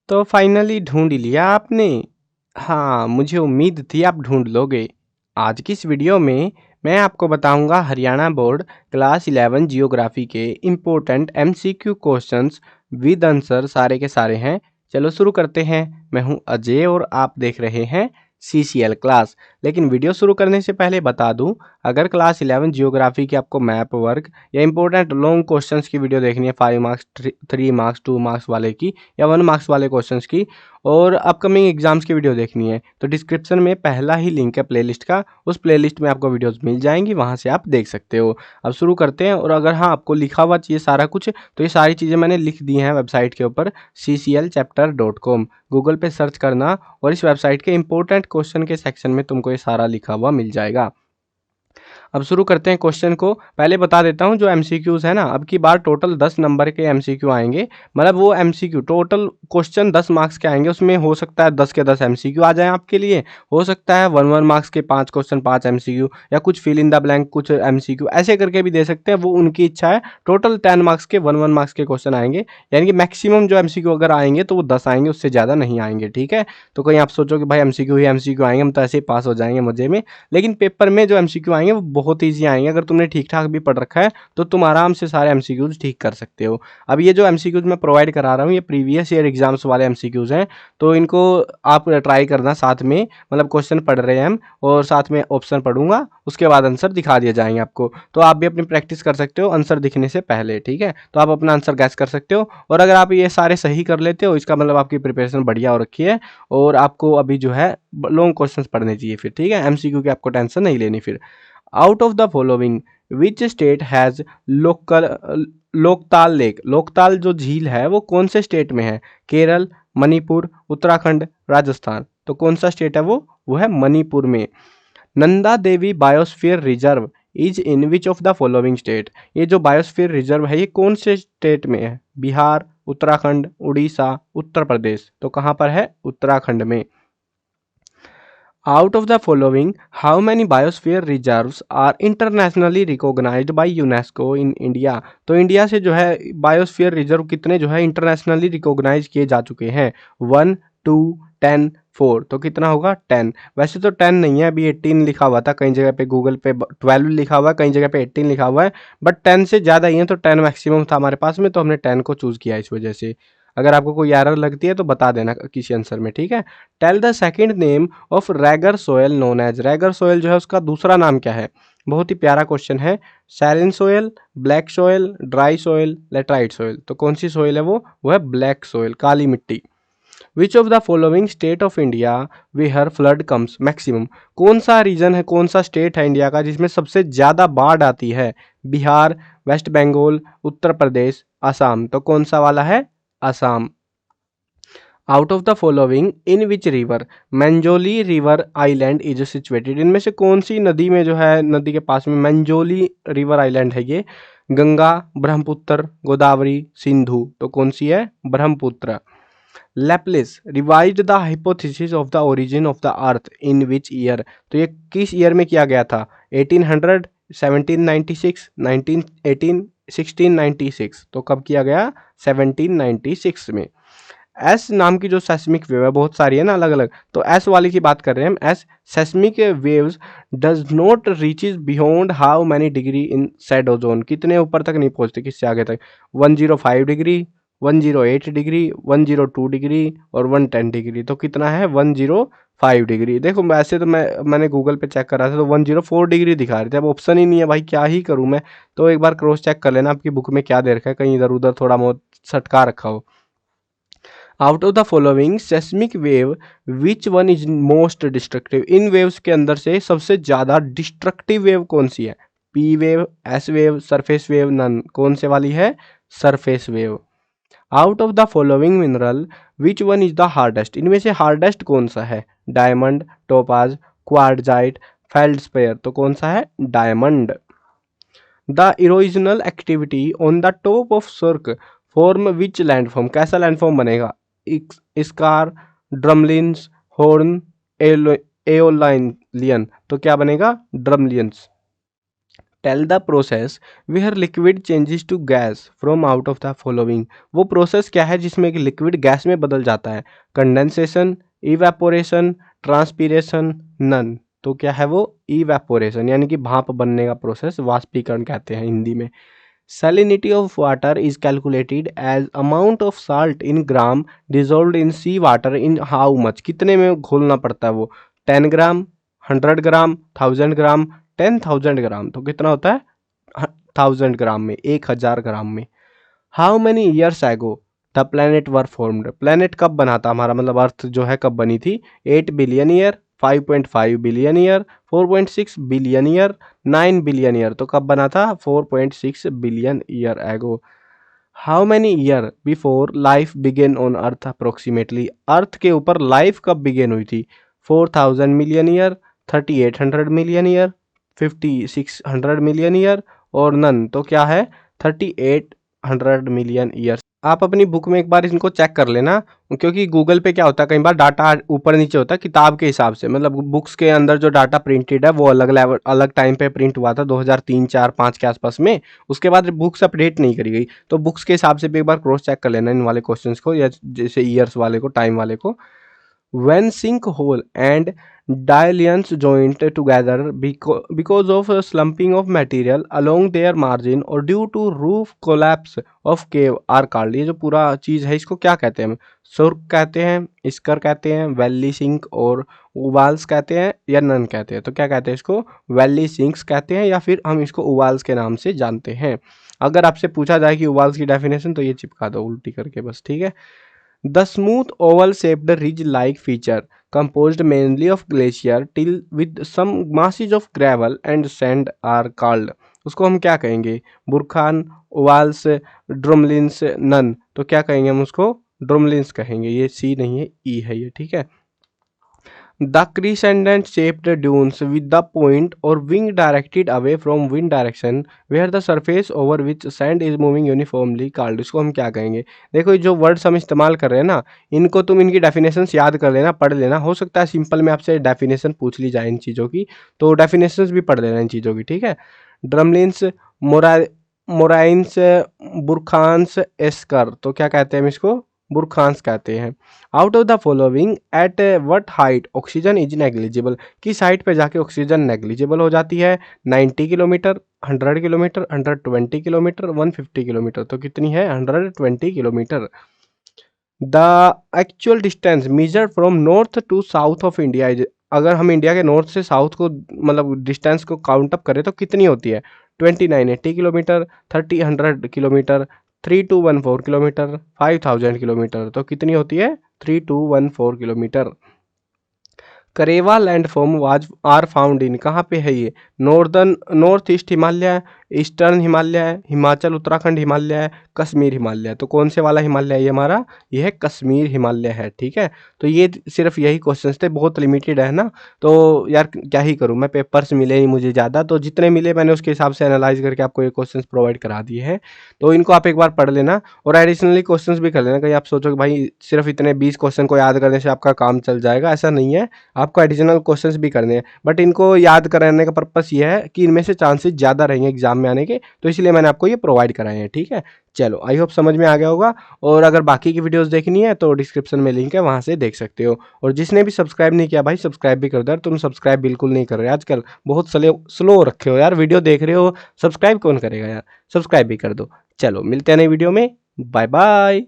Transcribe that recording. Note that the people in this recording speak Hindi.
तो फाइनली ढूंढ लिया आपने। हाँ, मुझे उम्मीद थी आप ढूंढ लोगे। आज की इस वीडियो में मैं आपको बताऊंगा हरियाणा बोर्ड क्लास 11 जियोग्राफी के important MCQ questions with answer सारे के सारे हैं। चलो शुरू करते हैं। मैं हूं अजय और आप देख रहे हैं सीसीएल क्लास। लेकिन वीडियो शुरू करने से पहले बता दूं, अगर क्लास 11 जियोग्राफी की आपको मैप वर्क या इंपॉर्टेंट लॉन्ग क्वेश्चंस की वीडियो देखनी है 5 मार्क्स 3 मार्क्स 2 मार्क्स वाले की या 1 मार्क्स वाले क्वेश्चंस की और अपकमिंग एग्जाम्स की वीडियो देखनी है तो डिस्क्रिप्शन में पहला ही लिंक है प्लेलिस्ट का। उस प्लेलिस्ट में आपको वीडियोस मिल जाएंगी, वहां से आप देख सकते हो। अब शुरू करते हैं। और अगर हाँ आपको लिखा हुआ चाहिए सारा कुछ तो ये सारी चीज़ें मैंने लिख दी हैं वेबसाइट के ऊपर cclchapter.com। गूगल पे सर्च करना और इस वेबसाइट के इंपॉर्टेंट क्वेश्चन के सेक्शन में तुमको ये सारा लिखा हुआ मिल जाएगा। अब शुरू करते हैं क्वेश्चन को। पहले बता देता हूं जो एमसीक्यूज है ना, अब की बार टोटल 10 नंबर के एमसीक्यू आएंगे। मतलब वो एमसीक्यू टोटल क्वेश्चन 10 मार्क्स के आएंगे, उसमें हो सकता है 10 के 10 एमसीक्यू आ जाए आपके लिए, हो सकता है 1 1 मार्क्स के 5 क्वेश्चन 5 एमसीक्यू, या कुछ फिल इन द ब्लैंक कुछ एमसीक्यू ऐसे करके भी दे सकते हैं, वो उनकी इच्छा है। टोटल 10 मार्क्स के 1 1 मार्क्स के क्वेश्चन आएंगे, यानी कि मैक्सिमम जो एमसीक्यू अगर आएंगे तो वो 10 आएंगे, उससे ज़्यादा नहीं आएंगे। ठीक है, तो कहीं आप सोचो कि भाई एमसीक्यू ही एमसीक्यू आएंगे, हम तो ऐसे ही पास हो जाएंगे मजे में। लेकिन पेपर में जो एमसीक्यू आएंगे वो बहुत ईजी आएंगे। अगर तुमने ठीक ठाक भी पढ़ रखा है तो तुम आराम से सारे एमसीक्यूज ठीक कर सकते हो। अब ये जो एमसीक्यूज मैं प्रोवाइड करा रहा हूँ ये प्रीवियस ईयर एग्जाम्स वाले एमसीक्यूज हैं, तो इनको आप ट्राई करना साथ में। मतलब क्वेश्चन पढ़ रहे हैं हम और साथ में ऑप्शन पढ़ूंगा, उसके बाद आंसर दिखा दिए जाएंगे आपको, तो आप भी अपनी प्रैक्टिस कर सकते हो आंसर दिखने से पहले। ठीक है, तो आप अपना आंसर गैस कर सकते हो, और अगर आप ये सारे सही कर लेते हो इसका मतलब आपकी प्रिपरेशन बढ़िया हो रखी है और आपको अभी जो है लॉन्ग क्वेश्चंस पढ़ने चाहिए फिर। ठीक है, एमसीक्यू की आपको टेंशन नहीं लेनी फिर। Out of the following which state has local Loktal lake. Loktal जो झील है वो कौन से स्टेट में है? केरल, मणिपुर, उत्तराखंड, राजस्थान। तो कौन सा स्टेट है वो है मणिपुर में। Nanda Devi biosphere reserve is in which of the following state. ये जो बायोस्फीयर रिजर्व है ये कौन से स्टेट में है? बिहार, उत्तराखंड, उड़ीसा, उत्तर प्रदेश। तो कहाँ पर है? उत्तराखंड में। Out of the following how many biosphere reserves are internationally recognised by UNESCO in India. तो इंडिया से जो है बायोस्फीयर रिजर्व कितने जो है इंटरनेशनली रिकॉग्नाइज किए जा चुके हैं? 1 2 10 4। तो कितना होगा? 10। वैसे तो 10 नहीं है, अभी 18 लिखा हुआ था कई जगह पे, गूगल पे 12 लिखा हुआ है, कई जगह पे 18 लिखा हुआ है, बट 10 से ज़्यादा ही है, तो 10 मैक्सिमम था हमारे पास में, तो हमने 10 को चूज़ किया इस वजह से। अगर आपको कोई एरर लगती है तो बता देना किसी आंसर में। ठीक है, tell the second name of regur soil known as. Regur soil जो है उसका दूसरा नाम क्या है? बहुत ही प्यारा क्वेश्चन है। Saline soil, black soil, dry soil, laterite soil. तो कौन सी सोयल है वो है ब्लैक सोयल, काली मिट्टी। Which of the following state of India where flood comes maximum. कौन सा रीजन है, कौन सा स्टेट है इंडिया का जिसमें सबसे ज्यादा बाढ़ आती है? बिहार, वेस्ट बंगाल, उत्तर प्रदेश, असम। तो कौन सा वाला है? Assam. Out of the following in which river Majuli river island is situated. इनमें से कौन सी नदी में जो है, नदी के पास में मंजोली रिवर आइलैंड है ये? गंगा, ब्रह्मपुत्र, गोदावरी, सिंधु। तो कौन सी है? Brahmaputra. Laplace revised the hypothesis of the origin of the earth in which year. तो ये किस ईयर में किया गया था? 1800, 1796, 1918, 1696। तो कब किया गया? 1796 में। एस नाम की जो सेस्मिक वेव है, बहुत सारी है ना अलग अलग, तो एस वाली की बात कर रहे हैं हम। S seismic waves does not reaches beyond how many degree in Shadow zone. कितने ऊपर तक नहीं पहुंचते, किससे आगे तक? 105 डिग्री, 108 डिग्री, 102 डिग्री और 110 डिग्री। तो कितना है? 105 डिग्री। देखो वैसे तो मैंने गूगल पे चेक करा था तो 104 डिग्री दिखा रहे थे। अब ऑप्शन ही नहीं है भाई, क्या ही करूं मैं। तो एक बार क्रॉस चेक कर लेना आपकी बुक में क्या दे रखा है, कहीं इधर उधर थोड़ा बहुत सटका रखा हो। Out of the following seismic wave which one is most destructive. In waves के अंदर से सबसे ज्यादा डिस्ट्रक्टिव वेव कौन सी है? P wave, S wave, surface wave, none. कौन से वाली है? Surface wave. Out of the following mineral which one is the hardest. इनमें से हार्डेस्ट कौन सा है? Diamond, topaz, quartzite, feldspar. तो कौन सा है? Diamond. The erosional activity on the top of cirque form which landform. कैसा लैंडफॉर्म बनेगा? Scar, drumlins, horn, aeolian. तो क्या बनेगा? Drumlins. Tell the process where liquid changes to gas from out of the following. वो प्रोसेस क्या है जिसमें कि लिक्विड गैस में बदल जाता है? Condensation, evaporation, transpiration, none. तो क्या है वो? इवेपोरेशन, यानी कि भाप बनने का प्रोसेस वाष्पीकरण कहते हैं हिंदी में। Salinity of water is calculated as amount of salt in gram dissolved in sea water in how much? कितने में घोलना पड़ता है वो? 10 ग्राम, 100 ग्राम, 1000 ग्राम, 10,000 ग्राम। तो कितना होता है? 1000 ग्राम में, 1000 ग्राम में। How many years ago the planet were formed? Planet कब बना था हमारा, मतलब अर्थ जो है कब बनी थी? 8 billion year, 5.5 billion year, 4.6 billion year, 9 billion year. तो कब बना था? 4.6 billion year ago. How many year before life began on earth approximately? Earth के ऊपर लाइफ कब बिगेन हुई थी? 4000 million year, 3800 million year, 5600 million year और नन। तो क्या है? 3800 मिलियन ईयर्स। आप अपनी बुक में एक बार इनको चेक कर लेना, क्योंकि गूगल पे क्या होता है कई बार डाटा ऊपर नीचे होता है किताब के हिसाब से, मतलब बुक्स के अंदर जो डाटा प्रिंटेड है वो अलग लेवल अलग टाइम पे प्रिंट हुआ था 2003 4 5 के आसपास में। उसके बाद बुक्स अपडेट नहीं करी गई, तो बुक्स के हिसाब से भी एक बार क्रॉस चेक कर लेना इन वाले क्वेश्चंस को, या जैसे ईयर्स वाले को, टाइम वाले को। When sinkhole and diluents joined together because of a slumping of material along their margin or due to roof collapse of cave are called। ये जो पूरा चीज़ है इसको क्या कहते हैं? सुर्ख कहते हैं, स्कर कहते हैं, वैली सिंक और उवाल्स कहते हैं, या नन कहते हैं? तो क्या कहते हैं इसको? वैली सिंक्स कहते हैं, या फिर हम इसको उवाल्स के नाम से जानते हैं। अगर आपसे पूछा जाए कि उवाल्स की डेफिनेशन, तो ये चिपका दो उल्टी करके बस, ठीक है। The smooth oval-shaped ridge-like feature, composed mainly of glacier till with some masses of gravel and sand are called। उसको हम क्या कहेंगे? बुरखान, ओवाल्स, ड्रमलिन्स, नन। तो क्या कहेंगे हम उसको? ड्रमलिन्स कहेंगे। ये सी नहीं है, ई है ये, ठीक है। The crescent shaped dunes with the point or wing directed away from wind direction where the surface over which sand is moving uniformly called। इसको हम क्या कहेंगे? देखो ये जो वर्ड्स हम इस्तेमाल कर रहे हैं ना, इनको तुम इनकी डेफिनेशंस याद कर लेना, पढ़ लेना। हो सकता है सिंपल में आपसे डेफिनेशन पूछ ली जाए इन चीज़ों की, तो डेफिनेशंस भी पढ़ लेना इन चीज़ों की, ठीक है। ड्रमलिन्स, मोरा मोराइंस, बुरखान्स, एस्कर। तो क्या कहते हैं हम इसको? बुरखान्स कहते हैं। Out of the following at what height oxygen is negligible? किस हाइट पे जाके ऑक्सीजन नेग्लिजिबल हो जाती है? 90 किलोमीटर, 100 किलोमीटर, 120 किलोमीटर, 150 किलोमीटर। तो कितनी है? 120 kilometre. The actual distance measure from north to south of India is. अगर हम इंडिया के नॉर्थ से साउथ को मतलब डिस्टेंस को काउंट अप करें तो कितनी होती है? 2980 किलोमीटर, 3000 किलोमीटर, 3214 किलोमीटर, 5000 किलोमीटर। तो कितनी होती है? 3214 kilometre. Karewa landform was are found in, कहाँ पे है ये? North east Himalaya, eastern Himalaya, Himachal Uttarakhand Himalaya, Kashmir Himalaya. तो कौन से वाला हिमालय है ये हमारा? ये है कश्मीर हिमालय है, ठीक है। तो ये सिर्फ यही क्वेश्चंस थे, बहुत लिमिटेड है ना, तो यार क्या ही करूँ मैं, पेपर्स मिले नहीं मुझे ज़्यादा, तो जितने मिले मैंने उसके हिसाब से एनालाइज करके आपको ये क्वेश्चन प्रोवाइड करा दिए हैं। तो इनको आप एक बार पढ़ लेना और एडिशनली क्वेश्चन भी कर लेना। कहीं आप सोचो कि भाई सिर्फ इतने 20 क्वेश्चन को याद करने से आपका काम चल जाएगा, ऐसा नहीं है। आपको एडिशनल क्वेश्चंस भी करने हैं, बट इनको याद कराने का पर्पस ये है कि इनमें से चांसेस ज़्यादा रहेंगे एग्जाम में आने के, तो इसलिए मैंने आपको ये प्रोवाइड कराए हैं, ठीक है। चलो आई होप समझ में आ गया होगा, और अगर बाकी की वीडियोस देखनी है तो डिस्क्रिप्शन में लिंक है, वहाँ से देख सकते हो। और जिसने भी सब्सक्राइब नहीं किया भाई सब्सक्राइब भी कर दो यार, तुम सब्सक्राइब बिल्कुल नहीं कर रहे आजकल, बहुत स्लो रखे हो यार, वीडियो देख रहे हो, सब्सक्राइब कौन करेगा यार, सब्सक्राइब भी कर दो। चलो मिलते हैं नई वीडियो में, बाय बाय।